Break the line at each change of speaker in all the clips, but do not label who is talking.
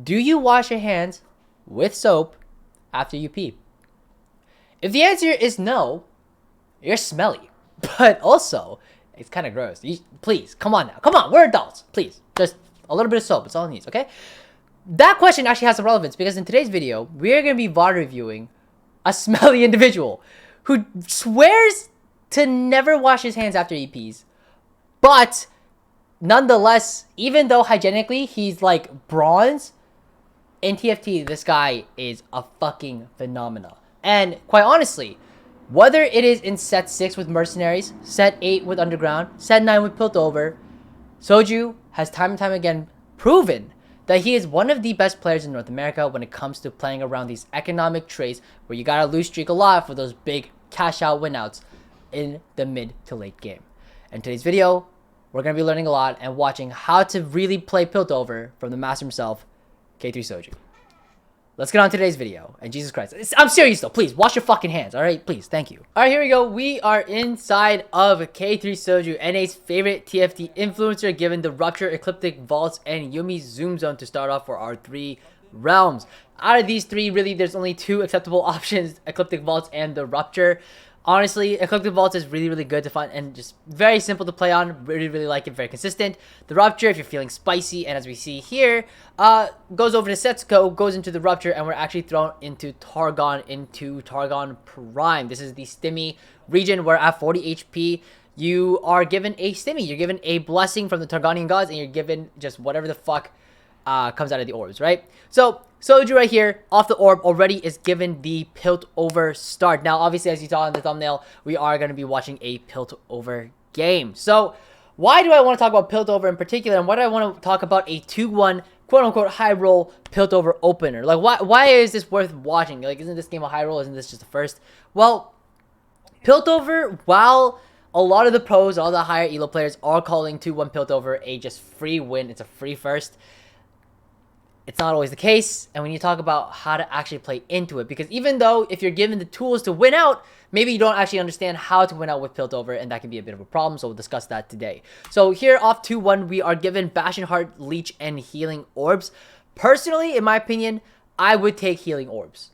Do you wash your hands with soap after you pee? If the answer is no, you're smelly. But also, it's kind of gross. Please, come on now. Come on, we're adults. Please, just a little bit of soap. It's all it needs, okay? That question actually has some relevance because in today's video, we're going to be VOD reviewing a smelly individual who swears to never wash his hands after he pees. But nonetheless, even though hygienically he's like bronze, in TFT, this guy is a fucking phenomenon. And quite honestly, whether it is in set 6 with Mercenaries, set 8 with Underground, set 9 with Piltover, Soju has time and time again proven that he is one of the best players in North America when it comes to playing around these economic traits where you gotta lose streak a lot for those big cash out win outs in the mid to late game. In today's video, we're gonna be learning a lot and watching how to really play Piltover from the master himself, K3 Soju. Let's get on to today's video. And Jesus Christ, I'm serious though. Please wash your fucking hands. All right, please. Thank you. All right, here we go. We are inside of K3 Soju, NA's favorite TFT influencer, given the Rupture, Ecliptic Vaults, and Yumi's Zoom Zone to start off for our 3 realms. Out of these 3, really, there's only 2 acceptable options: Ecliptic Vaults and the Rupture. Honestly, Ecliptic Vaults is really, really good to find and just very simple to play on. Really, really like it. Very consistent. The Rupture, if you're feeling spicy, and as we see here, goes over to Setsuko, goes into the Rupture, and we're actually thrown into Targon Prime. This is the Stimmy region where at 40 HP, you are given a Stimmy. You're given a blessing from the Targonian gods, and you're given just whatever the fuck comes out of the orbs, right? So Soju right here off the orb already is given the Piltover start. Now obviously, as you saw in the thumbnail, we are going to be watching a Piltover game. So why do I want to talk about Piltover in particular, and why do I want to talk about a 2-1 quote-unquote high roll Piltover opener? Like why is this worth watching? Like, isn't this game a high roll? Isn't this just the first? Well, Piltover, while a lot of the pros, all the higher elo players are calling 2-1 Piltover a just free win, it's a free first, it's not always the case, and we need to talk about how to actually play into it, because even though if you're given the tools to win out, maybe you don't actually understand how to win out with Piltover, and that can be a bit of a problem, so we'll discuss that today. So here off 2-1, we are given Bastion Heart, Leech, and Healing Orbs. Personally, in my opinion, I would take Healing Orbs.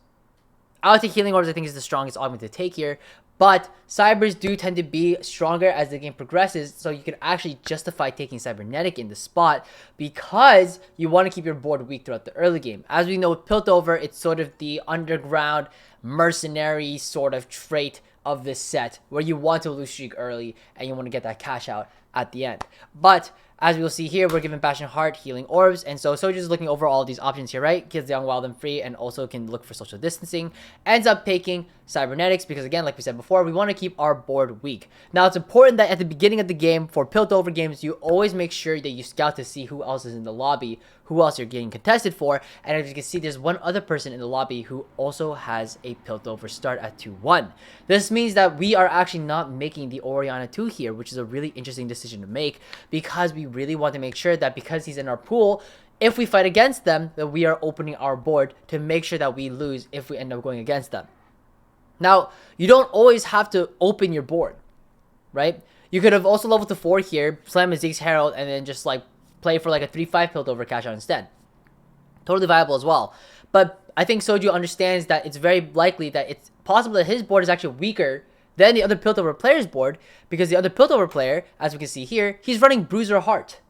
I would take Healing Orbs. I think is the strongest augment to take here. But Cybers do tend to be stronger as the game progresses, so you can actually justify taking Cybernetic in the spot because you want to keep your board weak throughout the early game. As we know with Piltover, it's sort of the underground mercenary sort of trait of this set where you want to lose streak early and you want to get that cash out at the end. But as we'll see here, we're given Bastion Heart, Healing Orbs, and so Soju's looking over all these options here, right? Kills Young, Wild, and Free, and also can look for social distancing. Ends up taking Cybernetics because, again, like we said before, we want to keep our board weak. Now, it's important that at the beginning of the game, for Piltover games, you always make sure that you scout to see who else is in the lobby, who else you're getting contested for, and as you can see, there's one other person in the lobby who also has a Piltover start at 2-1. This means that we are actually not making the Oriana 2 here, which is a really interesting decision to make because we really want to make sure that because he's in our pool, if we fight against them, that we are opening our board to make sure that we lose if we end up going against them. Now, you don't always have to open your board, right? You could have also leveled to 4 here, slam a Zeke's Herald, and then just like play for like a 3-5 Piltover cash out instead. Totally viable as well. But I think Soju understands that it's very likely that it's possible that his board is actually weaker than the other Piltover player's board because the other Piltover player, as we can see here, he's running Bruiser Heart.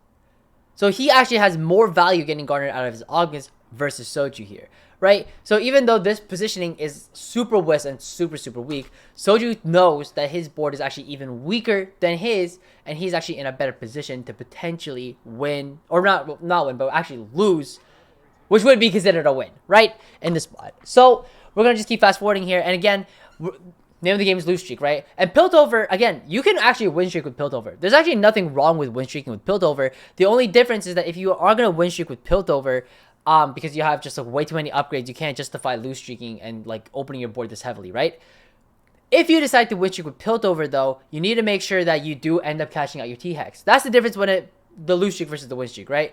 So he actually has more value getting garnered out of his augments versus Soju here, right? So even though this positioning is super whist and super, super weak, Soju knows that his board is actually even weaker than his, and he's actually in a better position to potentially win, or not win, but actually lose, which would be considered a win, right? In this spot. So we're going to just keep fast forwarding here. And again, name of the game is lose streak, right? And Piltover, again, you can actually win streak with Piltover. There's actually nothing wrong with win streaking with Piltover. The only difference is that if you are going to win streak with Piltover, because you have just like way too many upgrades, you can't justify lose streaking and like opening your board this heavily, right? If you decide to win streak with Piltover, though, you need to make sure that you do end up cashing out your T-Hex. That's the difference when the lose streak versus the win streak, right?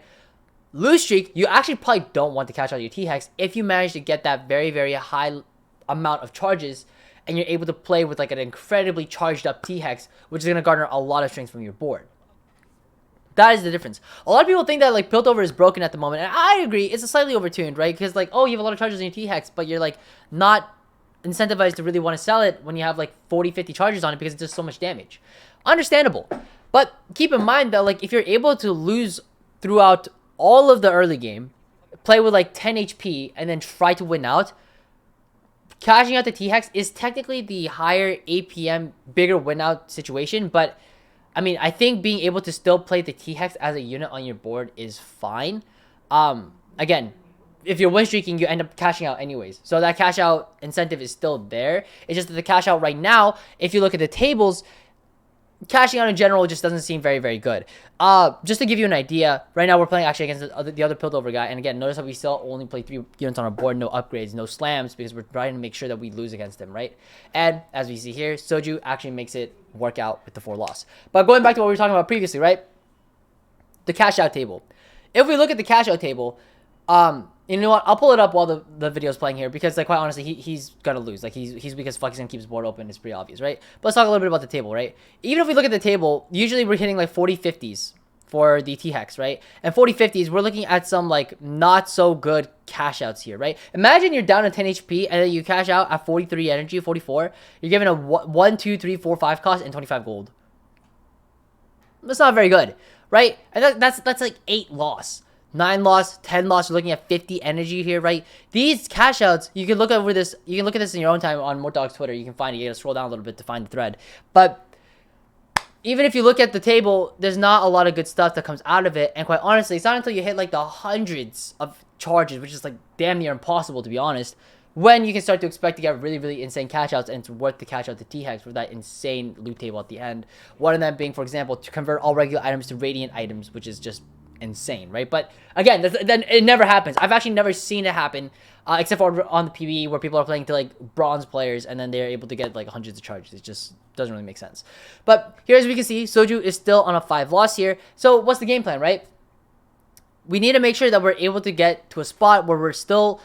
Lose streak, you actually probably don't want to cash out your T-Hex if you manage to get that very, very high amount of charges and you're able to play with like an incredibly charged up T-Hex, which is going to garner a lot of strength from your board. That is the difference. A lot of people think that like Piltover is broken at the moment, and I agree. It's slightly overtuned, right? Because like, oh, you have a lot of charges in your T-Hex, but you're like not incentivized to really want to sell it when you have like 40, 50 charges on it because it does so much damage. Understandable. But keep in mind that like if you're able to lose throughout all of the early game, play with like 10 HP, and then try to win out, cashing out the T-Hex is technically the higher APM, bigger win out situation, but I mean, I think being able to still play the T-Hex as a unit on your board is fine. Again, if you're win streaking, you end up cashing out anyways. So that cash out incentive is still there. It's just that the cash out right now, if you look at the tables, cashing out in general just doesn't seem very, very good. Just to give you an idea, right now we're playing actually against the other Piltover guy. And again, notice how we still only play 3 units on our board, no upgrades, no slams, because we're trying to make sure that we lose against him, right? And as we see here, Soju actually makes it work out with the 4 loss. But going back to what we were talking about previously, right? The cash out table. If we look at the cash out table, you know what? I'll pull it up while the video is playing here because, like, quite honestly, he's gonna lose. Like, he's weak as fuck. He's gonna keep his board open. It's pretty obvious, right? But let's talk a little bit about the table, right? Even if we look at the table, usually we're hitting like 40 50s for the T-Hex, right? And 40 50s, we're looking at some like not so good cash outs here, right? Imagine you're down to 10 HP and then you cash out at 43 energy, 44. You're given a 1, 2, 3, 4, 5 cost and 25 gold. That's not very good, right? And that's like 8 loss. 9 loss, 10 loss, you're looking at 50 energy here, right? These cash outs, you can look over this, you can look at this in your own time on Mortdog's Twitter. You can find it. You gotta scroll down a little bit to find the thread. But even if you look at the table, there's not a lot of good stuff that comes out of it. And quite honestly, it's not until you hit like the hundreds of charges, which is like damn near impossible to be honest, when you can start to expect to get really, really insane cash outs, and it's worth to cash out the T-Hex for that insane loot table at the end. One of them being, for example, to convert all regular items to radiant items, which is just insane, right? But again, then it never happens. I've actually never seen it happen, except for on the PvE where people are playing to like bronze players and then they're able to get like hundreds of charges. It just doesn't really make sense. But here, as we can see, Soju is still on a 5 loss here. So what's the game plan, right? We need to make sure that we're able to get to a spot where we're still,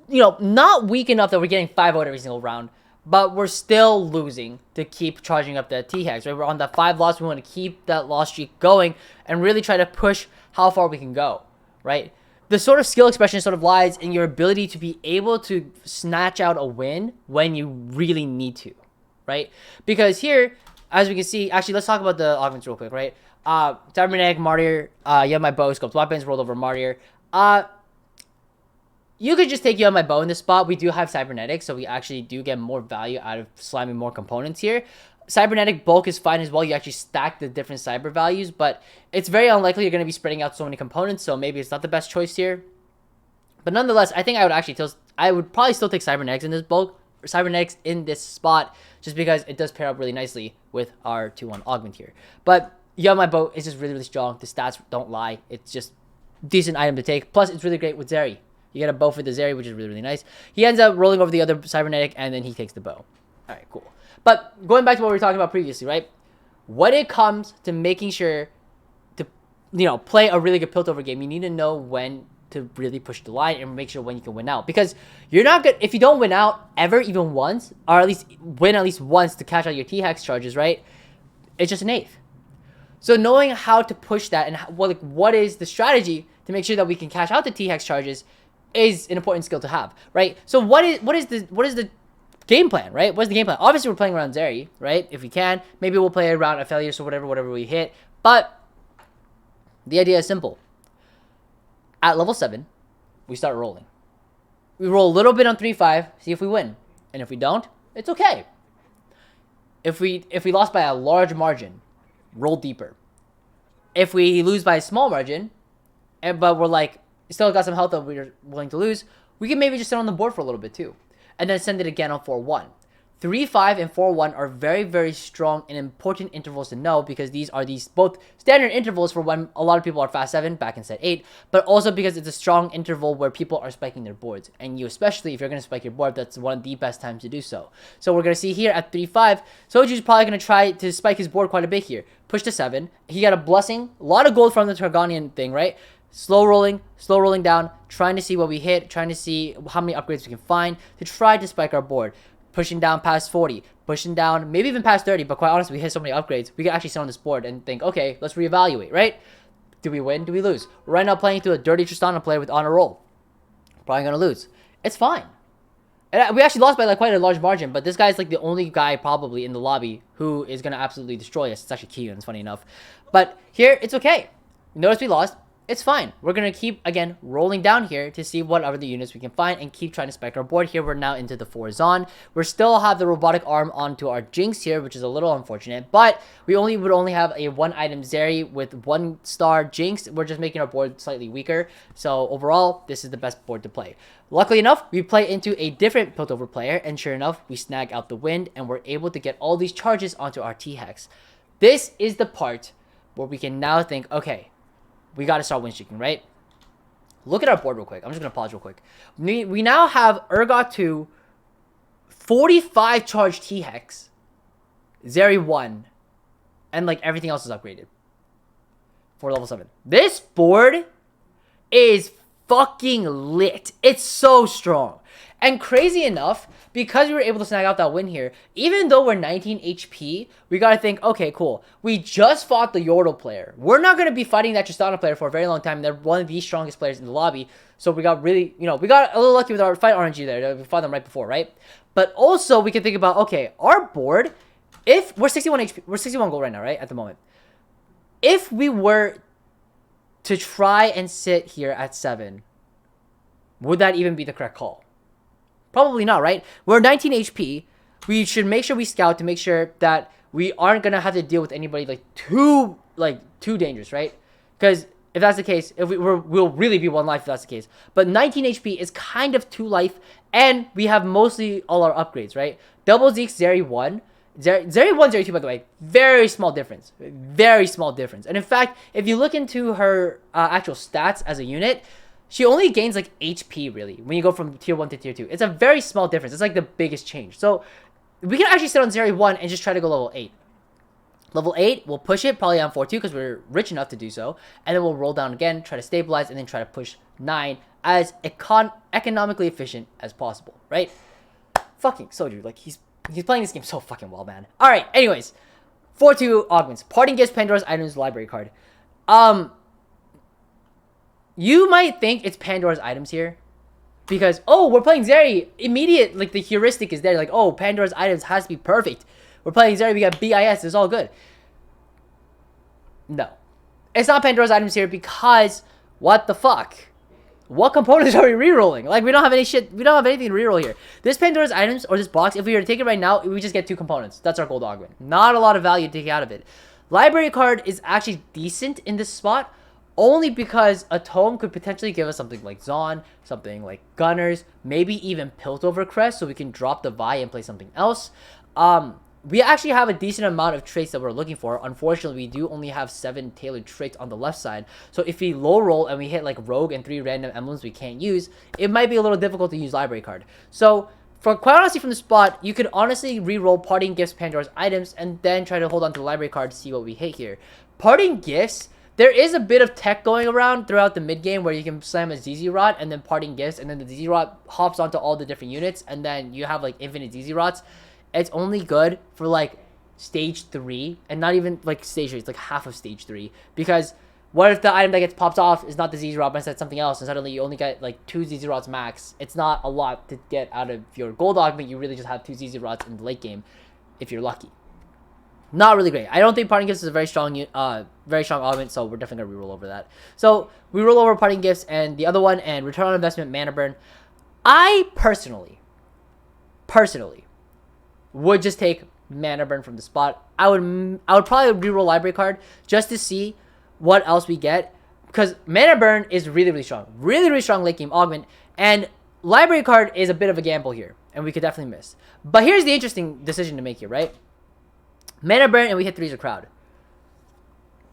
you know, not weak enough that we're getting 5-0 every single round, but we're still losing to keep charging up that T-Hex, right? We're on that 5 loss. We want to keep that loss streak going and really try to push how far we can go, right? The sort of skill expression sort of lies in your ability to be able to snatch out a win when you really need to, right? Because here, as we can see, actually, let's talk about the augments real quick, right? Cybernetic, Martyr, you have my bow, scoped weapons, rolled over Martyr. You could just take you on my bow in this spot. We do have Cybernetic, so we actually do get more value out of slamming more components here. Cybernetic bulk is fine as well. You actually stack the different cyber values, but it's very unlikely you're going to be spreading out so many components, so maybe it's not the best choice here. But nonetheless, I think I would probably still take Cybernetics in this bulk, or Cybernetics in this spot, just because it does pair up really nicely with our 2-1 augment here. But yeah, my bow is just really, really strong. The stats don't lie. It's just decent item to take. Plus, it's really great with Zeri. You get a bow for the Zeri, which is really, really nice. He ends up rolling over the other Cybernetic, and then he takes the bow. All right, cool. But going back to what we were talking about previously, right? When it comes to making sure to, you know, play a really good Piltover game, you need to know when to really push the line and make sure when you can win out. Because you're not good if you don't win out ever, even once, or at least win at least once to cash out your T-Hex charges, right? It's just an eighth. So knowing how to push that and what is the strategy to make sure that we can cash out the T-Hex charges is an important skill to have, right? So what is the game plan, right? What's the game plan? Obviously, we're playing around Zeri, right? If we can, maybe we'll play around Aphelios or whatever we hit. But the idea is simple. At level 7, we start rolling. We roll a little bit on 3-5, see if we win. And if we don't, it's okay. If we lost by a large margin, roll deeper. If we lose by a small margin, but we're like, still got some health that we're willing to lose, we can maybe just sit on the board for a little bit too. And then send it again on 4-1. 3-5 and 4-1 are very, very strong and important intervals to know, because these are both standard intervals for when a lot of people are fast 7 back in set 8, but also because it's a strong interval where people are spiking their boards. And you, especially if you're going to spike your board, that's one of the best times to do so. So we're going to see here at 3-5, Soju's probably going to try to spike his board quite a bit here. Push to 7. He got a blessing, a lot of gold from the Targanian thing, right? Slow rolling down, trying to see what we hit, trying to see how many upgrades we can find to try to spike our board. Pushing down past 40. pushing down, maybe even past 30, but quite honestly, we hit so many upgrades, we can actually sit on this board and think, okay, let's reevaluate, right? Do we win? Do we lose? Right now, playing through a dirty Tristana player with honor roll. Probably gonna lose. It's fine. And we actually lost by like quite a large margin, but this guy's like the only guy probably in the lobby who is gonna absolutely destroy us. It's actually Kiyun, it's funny enough. But here, it's okay. Notice we lost. It's fine. We're going to keep, again, rolling down here to see what other units we can find and keep trying to spec our board. Here, we're now into the 4 Zon. We still have the robotic arm onto our Jinx here, which is a little unfortunate, but we would only have a 1-item Zeri with 1-star Jinx. We're just making our board slightly weaker. So overall, this is the best board to play. Luckily enough, we play into a different Piltover player, and sure enough, we snag out the wind, and we're able to get all these charges onto our T-Hex. This is the part where we can now think, okay, we got to start win streaking, right? Look at our board real quick. I'm just going to pause real quick. We now have Urgot 2, 45 charge T-Hex, Zeri 1, and like everything else is upgraded for level 7. This board is fucking lit. It's so strong. And crazy enough, because we were able to snag out that win here, even though we're 19 HP, we gotta think, okay, cool. We just fought the Yordle player. We're not gonna be fighting that Tristana player for a very long time. They're one of the strongest players in the lobby. So we got really, we got a little lucky with our fight RNG there. We fought them right before, right? But also, we can think about, okay, our board, if we're 61 HP, we're 61 gold right now, right? At the moment. If we were to try and sit here at 7, would that even be the correct call? Probably not, right? We're 19 HP. We should make sure we scout to make sure that we aren't gonna have to deal with anybody too dangerous, right? Because if that's the case, we'll really be 1 life if that's the case. But 19 HP is kind of 2 life, and we have mostly all our upgrades, right? Double Zeke's Zeri 1. Zeri 1, Zeri 2, by the way, very small difference. Very small difference. And in fact, if you look into her actual stats as a unit, she only gains like HP really when you go from tier 1 to tier 2. It's a very small difference. It's like the biggest change. So we can actually sit on Zeri 1 and just try to go level 8. Level 8, we'll push it probably on 4-2 because we're rich enough to do so. And then we'll roll down again, try to stabilize, and then try to push 9 as economically efficient as possible, right? Fucking Soju, like he's playing this game so fucking well, man. Alright, anyways. 4-2 augments. Parting gifts, Pandora's items, library card. You might think it's Pandora's items here. Because, oh, we're playing Zeri. Immediate, like, the heuristic is there. Like, oh, Pandora's items has to be perfect. We're playing Zeri, we got BIS, it's all good. No. It's not Pandora's items here because, what the fuck? What components are we rerolling? Like, we don't have any shit, we don't have anything to reroll here. This Pandora's items, or this box, if we were to take it right now, we just get 2 components. That's our gold augment. Not a lot of value to take out of it. Library card is actually decent in this spot, only because a tome could potentially give us something like Zon, something like Gunners, maybe even Piltover Crest, so we can drop the Vi and play something else. We actually have a decent amount of traits that we're looking for. Unfortunately, we do only have 7 tailored traits on the left side. So if we low roll and we hit like Rogue and 3 random emblems we can't use, it might be a little difficult to use Library card. So quite honestly, from the spot, you could honestly re-roll Parting Gifts, Pandora's items, and then try to hold on to the Library card to see what we hit here. Parting Gifts, there is a bit of tech going around throughout the mid game where you can slam a ZZ Rot and then Parting Gifts, and then the ZZ Rot hops onto all the different units, and then you have like infinite ZZ Rots. It's only good for like stage 3, and not even like stage 3, it's like half of stage 3. Because what if the item that gets popped off is not the ZZ Rot, but instead something else, and suddenly you only get like 2 ZZ Rots max? It's not a lot to get out of your gold augment. You really just have 2 ZZ Rots in the late game if you're lucky. Not really great. I don't think Parting Gifts is a very strong augment, so we're definitely gonna reroll over that. So we roll over Parting Gifts and the other one, and return on investment, mana burn. I personally would just take mana burn from the spot. I would probably reroll library card just to see what else we get, because mana burn is really strong, really strong late game augment, and library card is a bit of a gamble here, and we could definitely miss. But here's the interesting decision to make here, right? Mana burn and we hit 3's a crowd.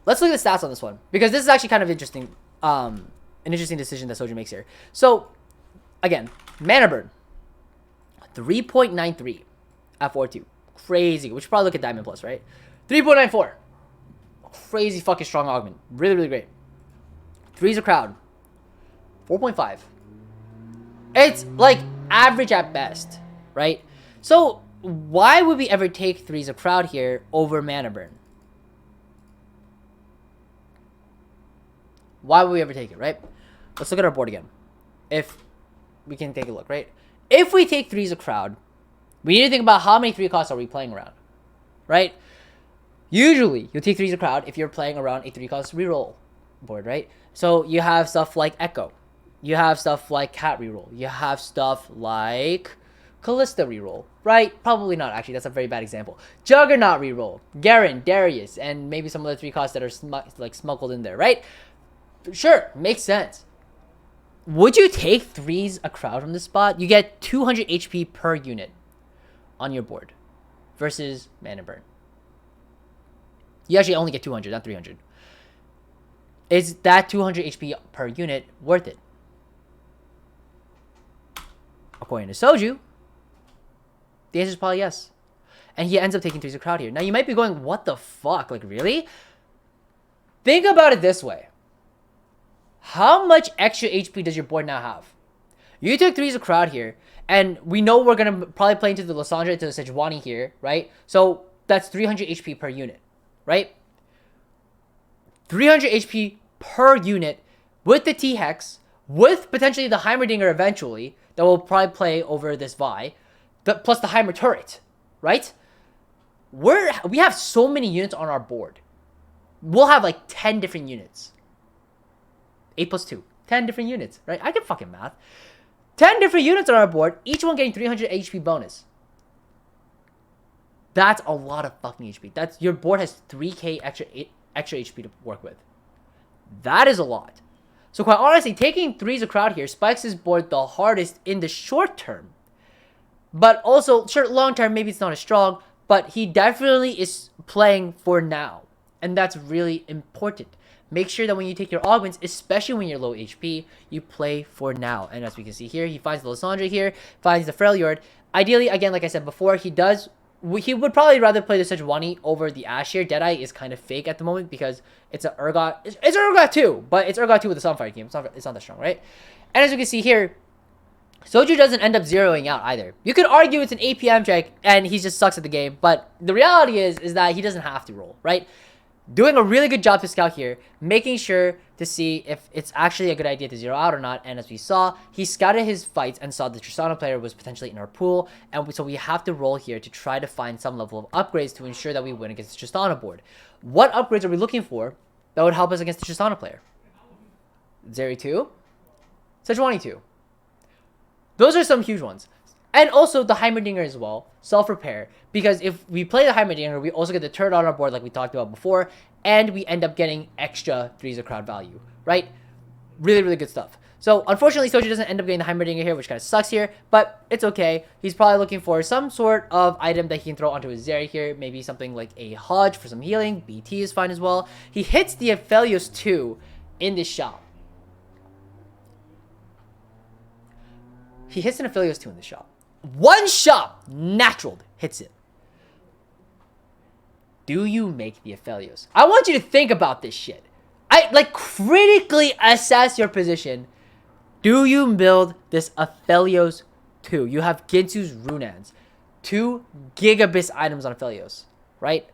Let's look at the stats on this one, because this is actually kind of interesting. An interesting decision that Soju makes here. So again, mana burn 3.93 at 4-2. Crazy. We should probably look at Diamond Plus, right? 3.94. Crazy fucking strong augment. Really great. 3's a crowd. 4.5. It's like average at best, right? So why would we ever take Threes of Crowd here over Mana Burn? Why would we ever take it, right? Let's look at our board again. If we can take a look, right? If we take Threes of Crowd, we need to think about how many 3 costs are we playing around, right? Usually, you'll take Threes of Crowd if you're playing around a 3 cost reroll board, right? So you have stuff like Echo. You have stuff like Cat reroll. You have stuff like Callista reroll, right? Probably not, actually. That's a very bad example. Juggernaut reroll. Garen, Darius, and maybe some other 3 costs that are smuggled in there, right? Sure, makes sense. Would you take Threes of Crowd from this spot? You get 200 HP per unit on your board versus Mana Burn. You actually only get 200, not 300. Is that 200 HP per unit worth it? According to Soju, the answer is probably yes. And he ends up taking Threes of Crowd here. Now, you might be going, what the fuck? Like, really? Think about it this way. How much extra HP does your board now have? You took Threes of Crowd here, and we know we're going to probably play into the Lysandra, into the Sejuani here, right? So, that's 300 HP per unit, right? 300 HP per unit with the T-Hex, with potentially the Heimerdinger eventually, that will probably play over this Vi, plus the Heimer turret, right? We have so many units on our board. We'll have like 10 different units. 8 plus 2. 10 different units, right? I can fucking math. 10 different units on our board, each one getting 300 HP bonus. That's a lot of fucking HP. That's, your board has 3k extra HP to work with. That is a lot. So quite honestly, taking Threes of Crowd here spikes his board the hardest in the short term. But also, sure, long term, maybe it's not as strong, but he definitely is playing for now. And that's really important. Make sure that when you take your augments, especially when you're low HP, you play for now. And as we can see here, he finds the Lysandra here, finds the Freljord. Ideally, again, like I said before, he would probably rather play the Sejuani over the Ashe here. Deadeye is kind of fake at the moment because it's an Urgot. It's an Urgot too, but it's Urgot 2 with a Sunfire team. It's not that strong, right? And as you can see here, Soju doesn't end up zeroing out either. You could argue it's an APM check and he just sucks at the game, but the reality is that he doesn't have to roll, right? Doing a really good job to scout here, making sure to see if it's actually a good idea to zero out or not. And as we saw, he scouted his fights and saw the Tristana player was potentially in our pool. And so we have to roll here to try to find some level of upgrades to ensure that we win against the Tristana board. What upgrades are we looking for that would help us against the Tristana player? Zeri 2, Sejuani 2. Those are some huge ones. And also the Heimerdinger as well, self-repair. Because if we play the Heimerdinger, we also get the turret on our board like we talked about before. And we end up getting extra Threes of Crowd value, right? Really, really good stuff. So, unfortunately, Soju doesn't end up getting the Heimerdinger here, which kind of sucks here. But it's okay. He's probably looking for some sort of item that he can throw onto his Zeri here. Maybe something like a Hodge for some healing. BT is fine as well. He hits the Aphelios 2 in this shop. He hits an Aphelios 2 in this shop. One shot, natural, hits it. Do you make the Aphelios? I want you to think about this shit. Critically assess your position. Do you build this Aphelios 2? You have Ginsu's Runans. 2 Gigabits items on Aphelios, right?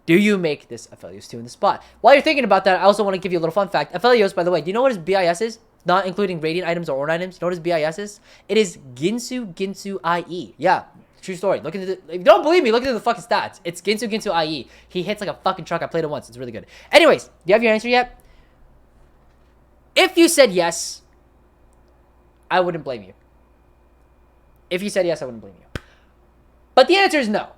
Do you make this Aphelios 2 in the spot? While you're thinking about that, I also want to give you a little fun fact. Aphelios, by the way, do you know what his BIS is? Not including Radiant items or Ornn items. You know what his BIS is? It is Ginsu IE. Yeah, true story. Look into if you don't believe me, look into the fucking stats. It's Ginsu IE. He hits like a fucking truck. I played it once. It's really good. Anyways, do you have your answer yet? If you said yes, I wouldn't blame you. If you said yes, I wouldn't blame you. But the answer is no.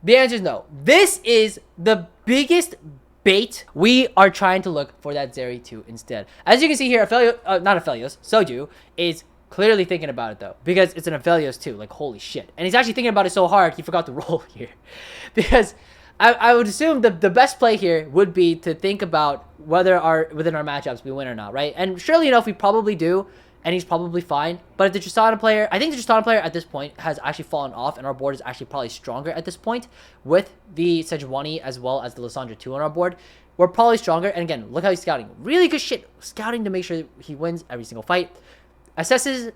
The answer is no. This is the biggest bait. We are trying to look for that Zeri 2 instead. As you can see here, not Aphelios, Soju is clearly thinking about it though, because it's an Aphelios 2. Like, holy shit. And he's actually thinking about it so hard, he forgot to roll here. Because I would assume the best play here would be to think about whether within our matchups we win or not, right? And surely enough, we probably do, and he's probably fine. But if the Tristana player, I think the Tristana player at this point has actually fallen off, and our board is actually probably stronger at this point with the Sejuani as well as the Lysandra 2 on our board. We're probably stronger, and again, look how he's scouting. Really good shit. Scouting to make sure he wins every single fight. Assesses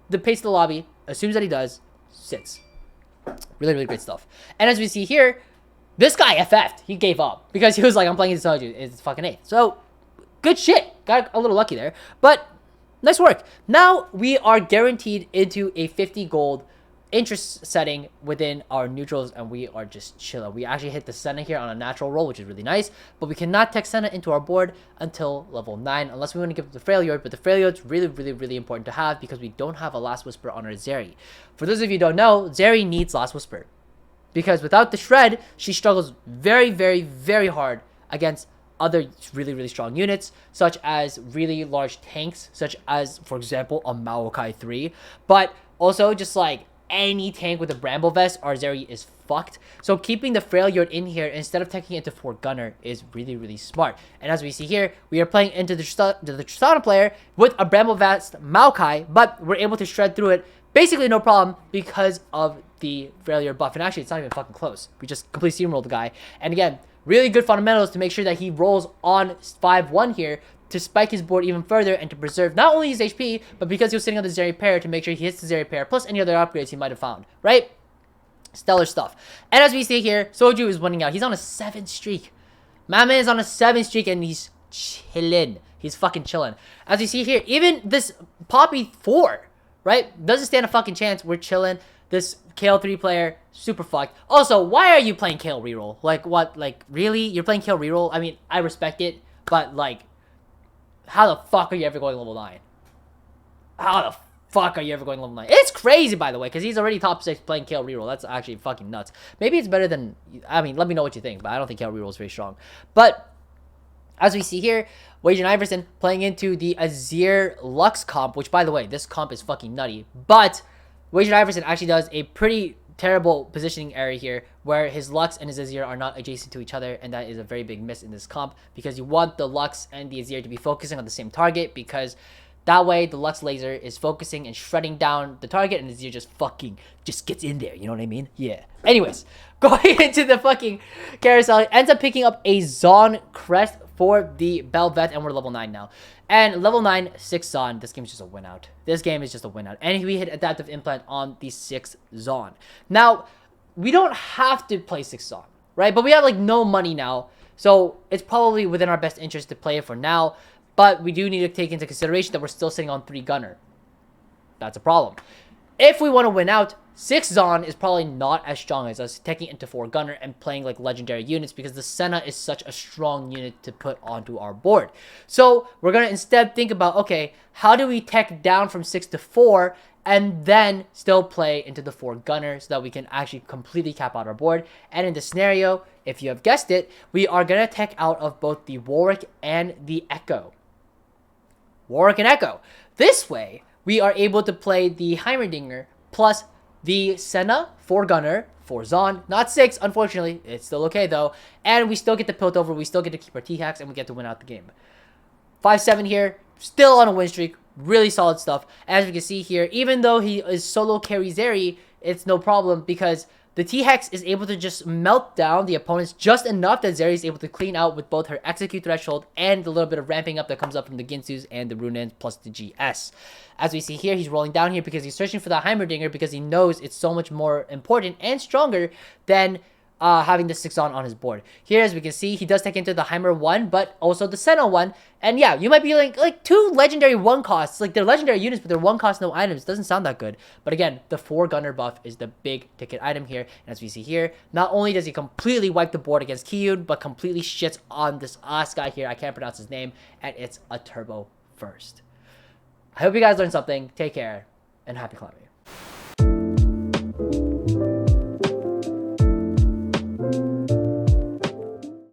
the pace of the lobby, assumes that he does, sits. Really, really great stuff. And as we see here, this guy FF'd. He gave up because he was like, I'm playing this Soju. It's fucking 8th. So, good shit. Got a little lucky there. But, nice work. Now, we are guaranteed into a 50 gold interest setting within our neutrals, and we are just chilling. We actually hit the Senna here on a natural roll, which is really nice, but we cannot tech Senna into our board until level 9, unless we want to give it the Freljord, but the Freljord's really, really, really important to have because we don't have a Last Whisper on our Zeri. For those of you who don't know, Zeri needs Last Whisper, because without the Shred, she struggles very, very, very hard against other really, really strong units, such as really large tanks, such as, for example, a Maokai 3, but also just like any tank with a Bramble Vest, our Zeri is fucked. So keeping the Freljord in here instead of taking it to 4 Gunner is really, really smart. And as we see here, we are playing into the Tristana player with a Bramble Vest Maokai, but we're able to shred through it basically no problem because of the Freljord buff. And actually, it's not even fucking close. We just completely steamrolled the guy. And again, really good fundamentals to make sure that he rolls on 5-1 here to spike his board even further and to preserve not only his HP, but because he was sitting on the Zeri pair, to make sure he hits the Zeri pair plus any other upgrades he might have found, right? Stellar stuff. And as we see here, Soju is winning out. He's on a 7 streak. My man is on a 7 streak and he's chilling. He's fucking chilling. As you see here, even this Poppy 4, right, doesn't stand a fucking chance. We're chilling. This Kale 3 player, super fucked. Also, why are you playing Kale reroll? Like, what? Like, really? You're playing Kale reroll? I mean, I respect it, but, like, how the fuck are you ever going level 9? How the fuck are you ever going level 9? It's crazy, by the way, because he's already top 6 playing Kale reroll. That's actually fucking nuts. Maybe it's better than... I mean, let me know what you think, but I don't think Kale reroll is very strong. But, as we see here, Wage and Iverson playing into the Azir Lux comp, which, by the way, this comp is fucking nutty. But, Wage and Iverson actually does a pretty terrible positioning area here where his Lux and his Azir are not adjacent to each other, and that is a very big miss in this comp because you want the Lux and the Azir to be focusing on the same target, because that way the Lux laser is focusing and shredding down the target and the Azir just gets in there, you know what I mean? Yeah. Anyways, going into the fucking carousel, he ends up picking up a Zon crest for the Bel'Veth, and we're level 9 now. And level 9, 6 Zon. This game is just a win out. This game is just a win out. And we hit Adaptive Implant on the 6 Zon. Now, we don't have to play 6 Zon, right? But we have, like, no money now. So, it's probably within our best interest to play it for now. But we do need to take into consideration that we're still sitting on 3 Gunner. That's a problem. If we want to win out, 6 Zon is probably not as strong as us taking into 4 Gunner and playing like legendary units, because the Senna is such a strong unit to put onto our board. So we're going to instead think about, okay, how do we tech down from 6 to 4 and then still play into the 4 Gunner so that we can actually completely cap out our board. And in this scenario, if you have guessed it, we are going to tech out of both the Warwick and the Echo. Warwick and Echo. This way, we are able to play the Heimerdinger plus the Senna, 4 Gunner, 4 Zon. Not 6, unfortunately. It's still okay, though. And we still get the Piltover. We still get to keep our T-Hacks, and we get to win out the game. 5-7 here. Still on a win streak. Really solid stuff. As we can see here, even though he is solo carry Zeri, it's no problem because the T-Hex is able to just melt down the opponents just enough that Zeri is able to clean out with both her execute threshold and the little bit of ramping up that comes up from the Ginsus and the Runen plus the GS. As we see here, he's rolling down here because he's searching for that Heimerdinger because he knows it's so much more important and stronger than having the 6 on his board. Here, as we can see, he does take into the Heimer 1, but also the Senna 1. And yeah, you might be like 2 legendary 1 costs. Like, they're legendary units, but they're 1 cost, no items. Doesn't sound that good. But again, the 4 Gunner buff is the big ticket item here. And as we see here, not only does he completely wipe the board against Kiyun, but completely shits on this last guy here. I can't pronounce his name. And it's a Turbo first. I hope you guys learned something. Take care, and happy climbing.